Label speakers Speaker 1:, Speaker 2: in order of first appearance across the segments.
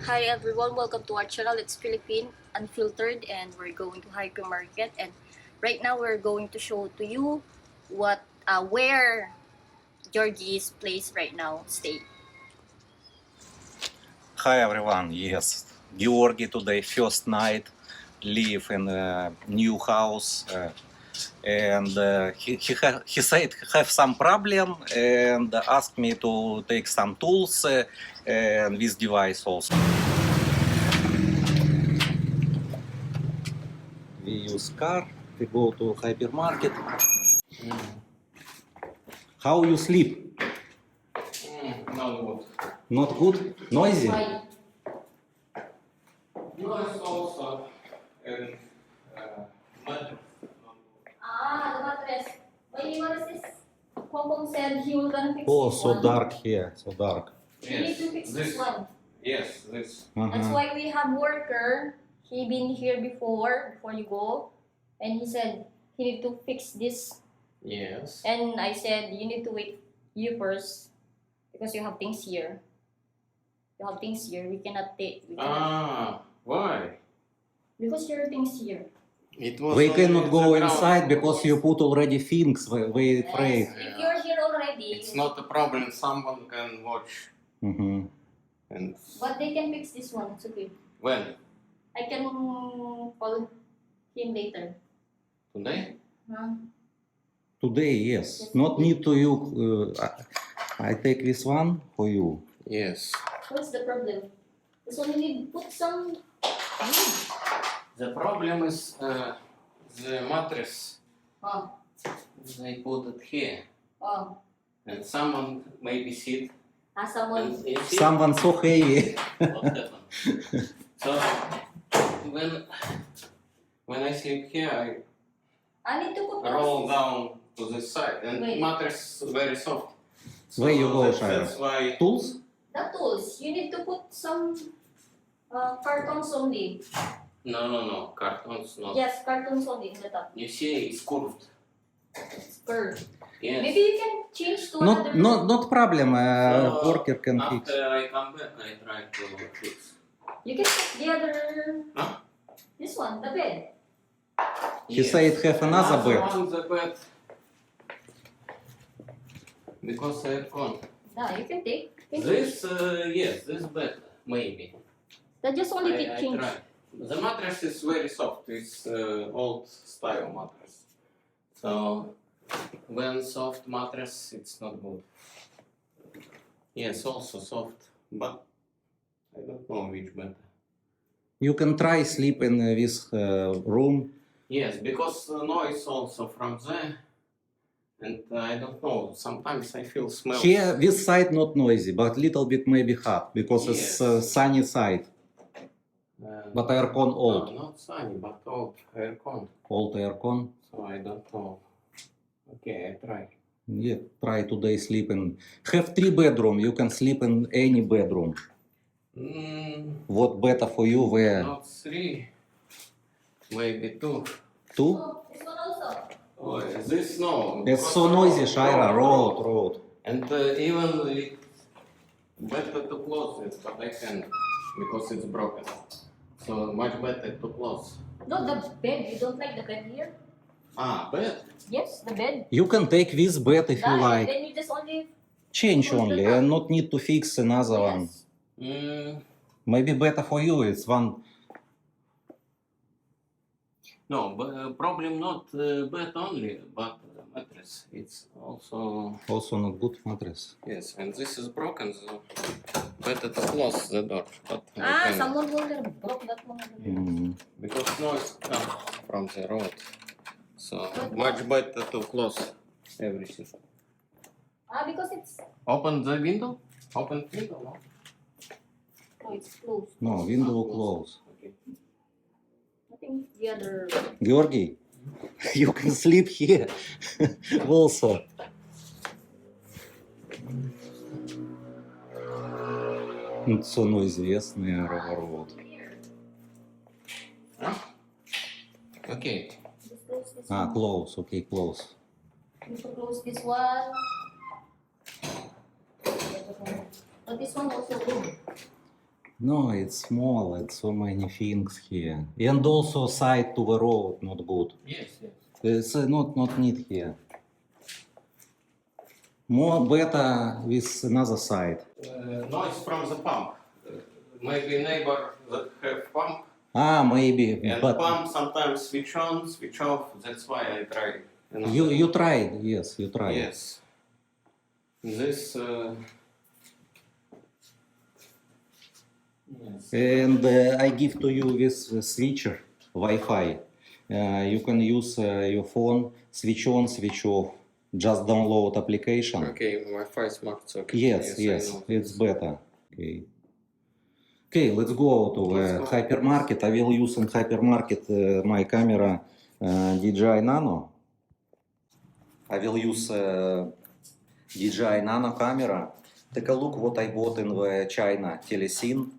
Speaker 1: Hi everyone, welcome to our channel. It's Philippines.Unfiltered and we're going to Hypermarket, and right now we're going to show to you where Georgiy's place right now stay.
Speaker 2: Hi everyone, yes, Georgiy today first night live in a new house and he said have some problem and asked me to take some tools and this device also. We use car, we go to hypermarket. How you sleep?
Speaker 3: Not good.
Speaker 2: Not good? Noisy?
Speaker 1: Why?
Speaker 3: Noise also and mattress.
Speaker 1: The mattress. What is this? Hong Kong said he was gonna fix
Speaker 2: Oh,
Speaker 1: this
Speaker 2: so
Speaker 1: one.
Speaker 2: dark here, so dark.
Speaker 1: You need to fix this one.
Speaker 3: Yes, this.
Speaker 1: That's why we have worker. He been here before you go, and he said he need to fix this.
Speaker 3: Yes.
Speaker 1: And I said you need to wait you first because you have things here. You have things here. We cannot take.
Speaker 3: Why?
Speaker 1: Because your things here.
Speaker 3: It was
Speaker 2: We
Speaker 3: on
Speaker 2: cannot
Speaker 3: the
Speaker 2: go
Speaker 3: ground.
Speaker 2: inside because you put already things. We afraid.
Speaker 1: Yes. If you're here already.
Speaker 3: It's not a problem. Someone can watch. And
Speaker 1: But they can fix this one. It's okay.
Speaker 3: when?
Speaker 1: I can call him later.
Speaker 3: Today?
Speaker 1: Huh?
Speaker 2: Today, yes. Not need to you. I take this one for you.
Speaker 3: Yes.
Speaker 1: What's the problem? This one you need put some wood.
Speaker 3: The problem is the mattress.
Speaker 1: Oh.
Speaker 3: They put it here,
Speaker 1: Oh.
Speaker 3: and someone maybe sit.
Speaker 1: Someone.
Speaker 3: And it sit.
Speaker 2: Someone so heavy.
Speaker 3: What happened? So when I sleep here,
Speaker 1: I need to put
Speaker 3: I roll down to the side, and
Speaker 1: Wait.
Speaker 3: mattress very soft. So
Speaker 2: Where you go, Shaira?
Speaker 3: that's why.
Speaker 2: Tools?
Speaker 1: the tools. You need to put some cartons only.
Speaker 3: No. Cartons not.
Speaker 1: Yes, cartons only in the top.
Speaker 3: You see, it's curved.
Speaker 1: It's curved.
Speaker 3: Yes.
Speaker 1: Maybe you can change to another.
Speaker 2: Not problem.
Speaker 3: So,
Speaker 2: Worker can fix.
Speaker 3: After I come back, I try to fix.
Speaker 1: You can take the other.
Speaker 3: Huh?
Speaker 1: This one, the bed.
Speaker 2: He said have another bed.
Speaker 3: One the bed. Because aircon.
Speaker 1: Yeah, you can take.
Speaker 3: This, yes, this bed, maybe.
Speaker 1: That just only
Speaker 3: I
Speaker 1: take change.
Speaker 3: try. The mattress is very soft. It's old style mattress. So when soft mattress, it's not good. Yes, also soft, but I don't know which better.
Speaker 2: You can try sleep in this room.
Speaker 3: Yes, because noise also from there, and I don't know. Sometimes I feel smell.
Speaker 2: Here, this side not noisy, but little bit maybe hot because it's sunny side. But aircon old.
Speaker 3: No, not sunny, but old aircon.
Speaker 2: Old aircon.
Speaker 3: So I don't know. Okay, I try.
Speaker 2: Yeah, try today sleep in. Have 3 bedroom. You can sleep in any bedroom. What better for you? Where?
Speaker 3: Not 3, maybe 2.
Speaker 2: 2?
Speaker 1: Oh, this one also.
Speaker 3: Oh, this no.
Speaker 2: It's so noisy, Shaira. Road.
Speaker 3: And even it better to close it, but I can because it's broken. So much better to close.
Speaker 1: No, the bed. You don't like the bed here?
Speaker 3: Bed.
Speaker 1: Yes, the bed.
Speaker 2: You can take this bed if you like.
Speaker 1: Then you just only.
Speaker 2: Change only and not need to fix another one.
Speaker 1: Yes.
Speaker 2: Maybe better for you. It's one.
Speaker 3: No, but problem not bed only, but mattress. It's
Speaker 2: Also not good mattress.
Speaker 3: yes, and this is broken. So better to close the door. But I can-
Speaker 1: Someone will broke that one.
Speaker 3: because noise comes from the road, so much better to close everything.
Speaker 1: Because it's.
Speaker 3: Open the window. Open window. No?
Speaker 1: Oh, it's closed.
Speaker 2: No, window close.
Speaker 3: Okay.
Speaker 1: I think the other.
Speaker 2: Georgiy, you can sleep here also. It's so noisy, yes, road.
Speaker 3: Huh? Okay.
Speaker 1: Just close this one.
Speaker 2: Close. Okay, close.
Speaker 1: You need to close this one. But this one also good.
Speaker 2: No, it's small. It's so many things here, and also side to the road not good.
Speaker 3: Yes, yes.
Speaker 2: It's not need here. More better with another side.
Speaker 3: Noise from the pump. Maybe neighbor that have pump.
Speaker 2: Maybe,
Speaker 3: And
Speaker 2: but
Speaker 3: pump sometimes switch on, switch off. That's why I try.
Speaker 2: you tried. Yes, you tried.
Speaker 3: Yes. This. Yes.
Speaker 2: And I give to you this switcher, Wi-Fi. You can use your phone, switch on, switch off. Just download application.
Speaker 3: Okay, Wi-Fi smart socket.
Speaker 2: Yes,
Speaker 3: I know.
Speaker 2: it's better. Okay. Okay, let's go to the hypermarket. I will use in hypermarket my camera DJI Nano. I will use DJI Nano camera. Take a look what I bought in the China Telesyn.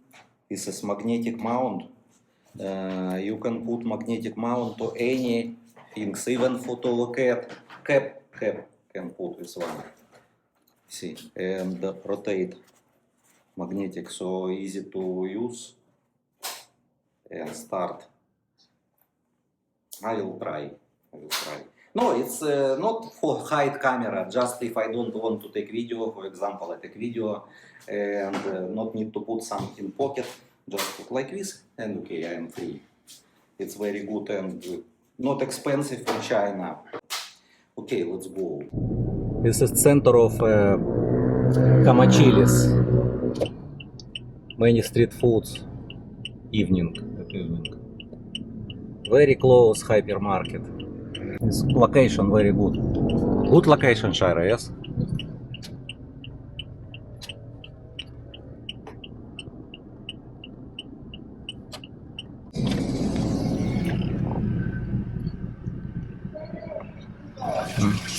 Speaker 2: This is magnetic mount. You can put magnetic mount to any things, even photo cap can put this one. See, and rotate magnetic, so easy to use and start. I will try. No, it's not for hide camera, just if I don't want to take video, for example, I take video and not need to put some in pocket, just put like this and okay, I am free. It's very good and not expensive from China. Okay, let's go. This is center of Kamachilis. Many street foods. Evening. Very close hypermarket. This location very good. Good location, Shaira, yes?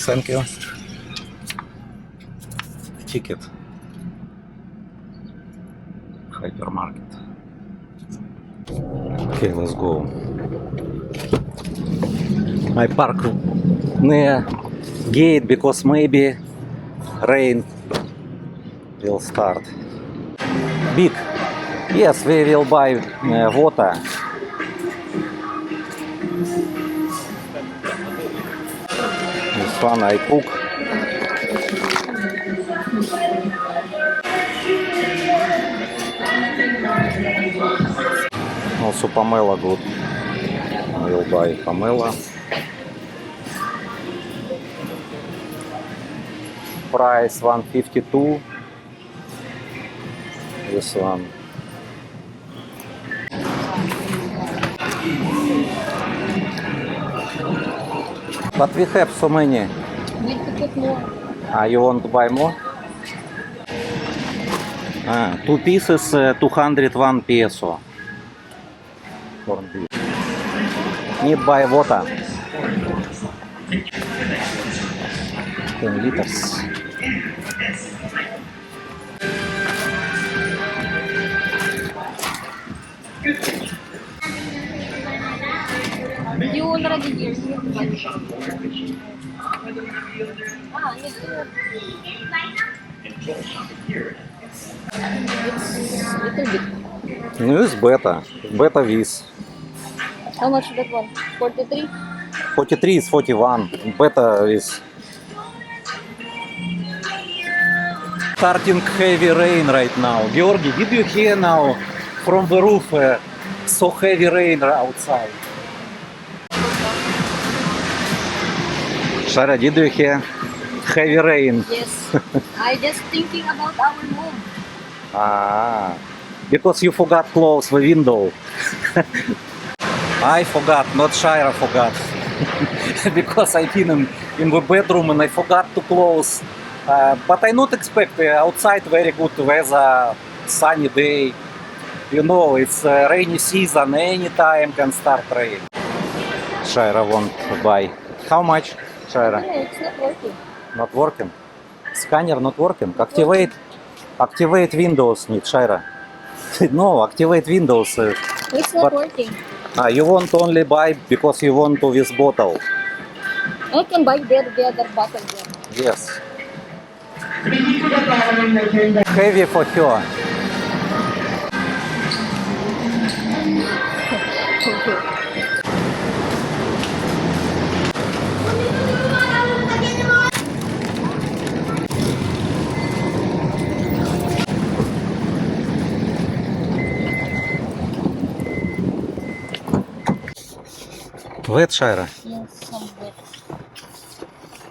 Speaker 2: Thank you. Ticket. Hypermarket. Okay, let's go. I park near gate because maybe rain will start. Big. Yes, we will buy water. This one I cook. Also Pamela good. I will buy Pamela. Price 152. This one. But we have so many.
Speaker 1: Need to put more.
Speaker 2: You want to buy more? 2 pieces, 201 peso. Corned beef. Need buy water. 10 liters.
Speaker 1: You already here. Need to. It's little bit.
Speaker 2: No, it's better. Better with.
Speaker 1: How much that one? 43?
Speaker 2: 43 is 41. Better is. Starting heavy rain right now. Georgiy, did you hear now from the roof so heavy rain outside? Shaira, did you hear heavy rain?
Speaker 1: Yes. I just thinking about our home.
Speaker 2: Because you forgot close the window. I forgot, not Shaira forgot. Because I've been in the bedroom and I forgot to close. But I not expect outside very good weather, sunny day. You know, it's rainy season, anytime can start rain. Shaira want to buy. How much, Shaira?
Speaker 1: No, it's not working.
Speaker 2: Not working? Scanner not working? Activate Windows need, Shaira. No, activate Windows.
Speaker 1: It's not working.
Speaker 2: You want only buy because you want to this bottle.
Speaker 1: I can buy the other bottle there.
Speaker 2: Yes. Heavy for her. Wet, Shaira?
Speaker 1: Yes, some wet.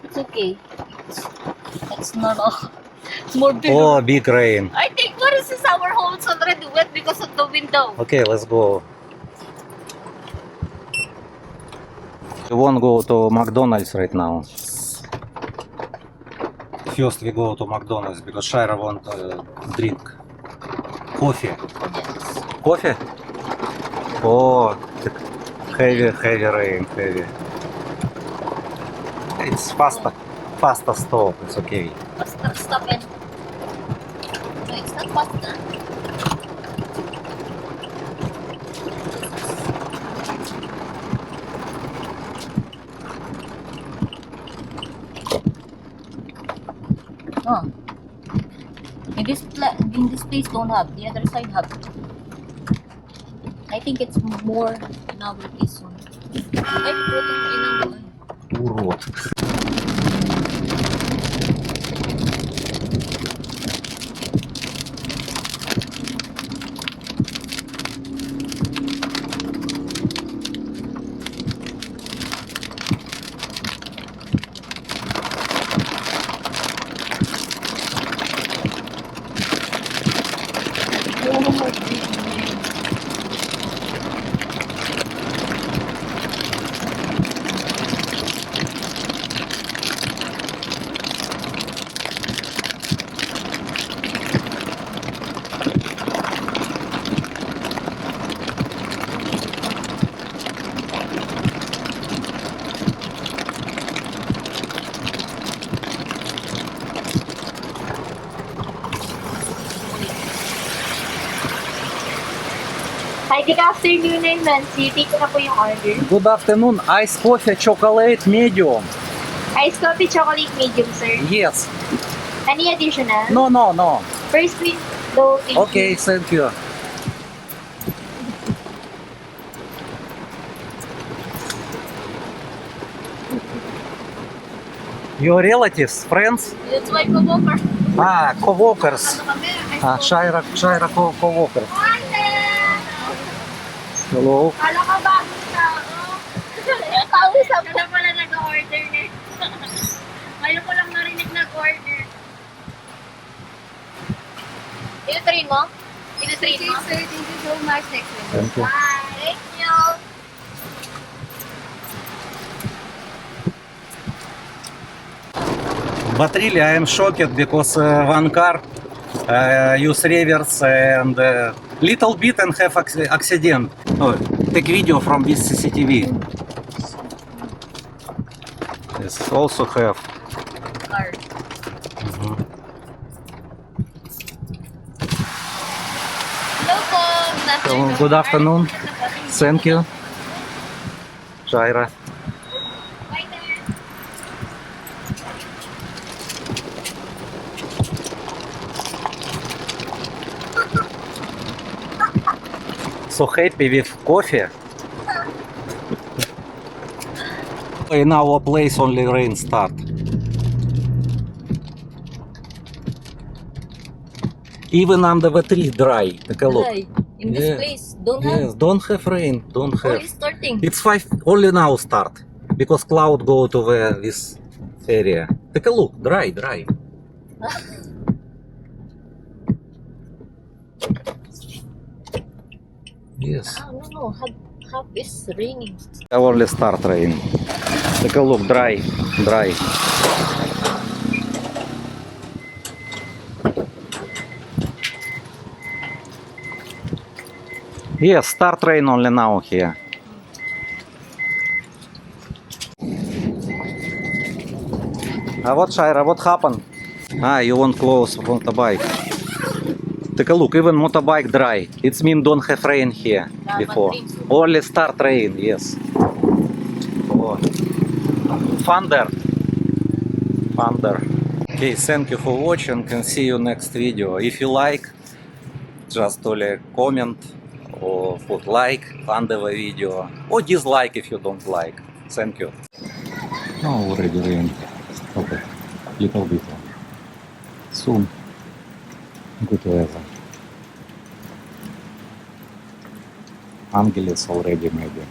Speaker 1: It's okay. It's not all. It's more big.
Speaker 2: Oh, big rain.
Speaker 1: I think what is this? Our home's already wet because of the window.
Speaker 2: Okay, let's go. We won't go to McDonald's right now. First we go to McDonald's because Shaira want drink coffee.
Speaker 1: Yes.
Speaker 2: Coffee? Oh, heavy rain, heavy. It's faster stop. It's okay.
Speaker 1: Faster, stop it. No, it's not faster. Oh. In this place don't have. The other side have. I think it's more in our place one. Ay, putang ina mo.
Speaker 2: Урод.
Speaker 4: Hi, good afternoon, I'm Nancy. Take na po yung order.
Speaker 2: Good afternoon. Ice coffee, chocolate, medium.
Speaker 4: Iced coffee, chocolate, medium, sir.
Speaker 2: Yes.
Speaker 4: Any additional?
Speaker 2: No.
Speaker 4: First sweet, though, thank
Speaker 2: Okay,
Speaker 4: you.
Speaker 2: thank you. Your relatives, friends?
Speaker 1: That's my coworker.
Speaker 2: Ah, co-workers.
Speaker 1: Ano kami?
Speaker 2: Ah, Shaira co-workers. Hello.
Speaker 4: Kala ka bagong tao.
Speaker 1: Kausap
Speaker 4: Kala pala nag-order na. Ngayon ko lang narinig nag-order.
Speaker 1: Ino-train mo? Ino-train mo?
Speaker 4: Sir, thank you so much. Next one.
Speaker 2: Thank you.
Speaker 4: Bye.
Speaker 1: Thank you.
Speaker 2: But really, I am shocked because one car use reverse and little bit and have accident. Oh, take video from this CCTV. Yes, also have.
Speaker 1: Car. Hello po.
Speaker 2: Good afternoon. Thank you. Shaira.
Speaker 4: Bye there.
Speaker 2: So happy with coffee. In our place only rain start. Even under the tree dry. Take a look.
Speaker 1: Dry. In this
Speaker 2: Yes.
Speaker 1: place, don't
Speaker 2: Yes,
Speaker 1: have.
Speaker 2: don't have rain. Don't
Speaker 1: Oh,
Speaker 2: have.
Speaker 1: it's starting.
Speaker 2: It's 5 only now start because cloud go to this area. Take a look. Dry. Yes.
Speaker 1: Ah, no. Half is raining.
Speaker 2: Only start rain. Take a look. Dry. Yes, start rain only now here. What, Shaira, what happened? Ah, you want close motorbike. Take a look, even motorbike dry. It's mean don't have rain here before. Only start rain, yes. Oh. Thunder. Okay, thank you for watching and see you next video. If you like, just only comment or put like under the video or dislike if you don't like. Thank you. Oh, already rain. Okay, little bit. Soon. Good weather. Angeles already maybe.